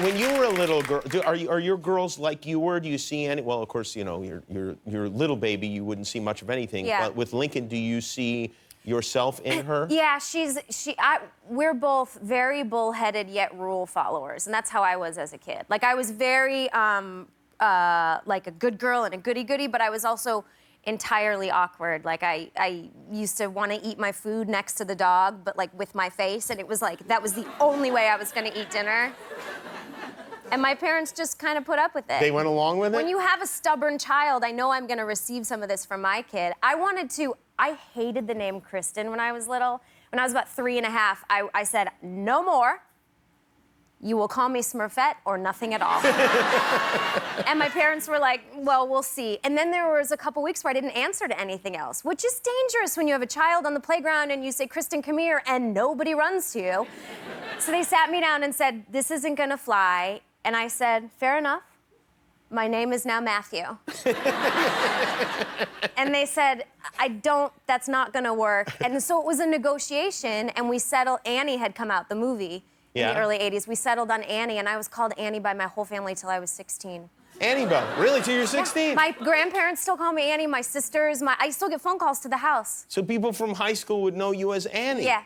When you were a little girl, are your girls like you were? Do you see any? Well, of course, you know, your little baby, you wouldn't see much of anything. Yeah. But with Lincoln, do you see yourself in her? Yeah, we're both very bullheaded yet rule followers, and that's how I was as a kid. Like I was very like a good girl and a goody-goody, but I was also entirely awkward. Like I used to want to eat my food next to the dog, but like with my face, and it was like that was the only way I was going to eat dinner. And my parents just kind of put up with it. They went along with it? When you have a stubborn child, I know I'm going to receive some of this from my kid. I hated the name Kristen when I was little. When I was about 3 and a half, I said, no more. You will call me Smurfette or nothing at all. And my parents were like, well, we'll see. And then there was a couple weeks where I didn't answer to anything else, which is dangerous when you have a child on the playground and you say, Kristen, come here, and nobody runs to you. So they sat me down and said, this isn't gonna fly. And I said, fair enough. My name is now Matthew. And they said, that's not gonna work. And so it was a negotiation, and we settled. Annie had come out, the movie, in the early 80s. We settled on Annie, and I was called Annie by my whole family till I was 16. Annie Bell, really, till you're 16? Yeah. My grandparents still call me Annie, my sisters, I still get phone calls to the house. So people from high school would know you as Annie? Yeah.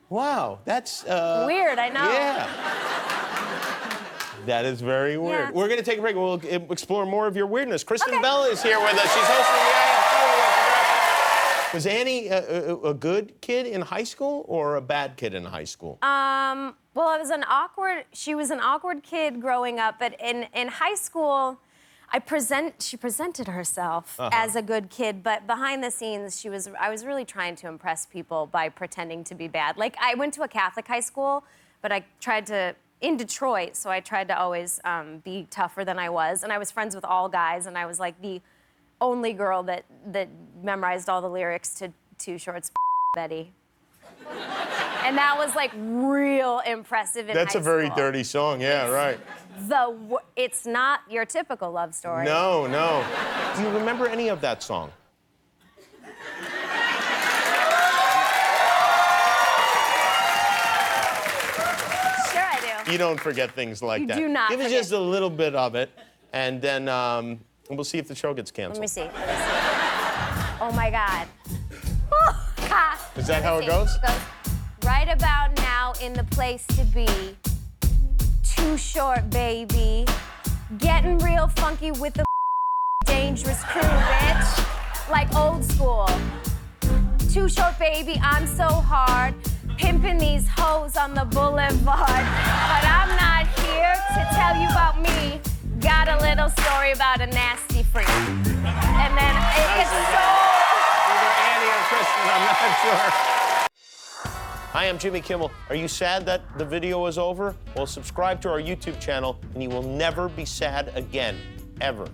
Wow, that's... weird, I know. Yeah. That is very weird. Yeah. We're going to take a break. We'll explore more of your weirdness. Kristen Okay. Bell is here with us. She's hosting the IFC. Was Annie a good kid in high school or a bad kid in high school? Well, she was an awkward kid growing up, but in high school, she presented herself as a good kid, but behind the scenes, I was really trying to impress people by pretending to be bad. Like, I went to a Catholic high school, but I tried to, in Detroit, so I tried to always be tougher than I was, and I was friends with all guys, and I was like the only girl that memorized all the lyrics to Too Short's Betty. And that was like real impressive in high school. That's a very dirty song, yeah, right. It's not your typical love story. No, no. Do you remember any of that song? Sure I do. You don't forget things like that. You do not Give us forget. just a little bit of it, and then we'll see if the show gets canceled. Let me see. Oh my God. Is that how it goes? It goes, right about now in the place to be. Too short, baby. Getting real funky with the dangerous crew, bitch. Like old school. Too short, baby, I'm so hard. Pimping these hoes on the boulevard. But I'm not here to tell you about me. Got a little story about a nasty freak. And then it's so... Either Annie or Kristen, I'm not sure. Hi, I'm Jimmy Kimmel. Are you sad that the video is over? Well, subscribe to our YouTube channel, and you will never be sad again, ever.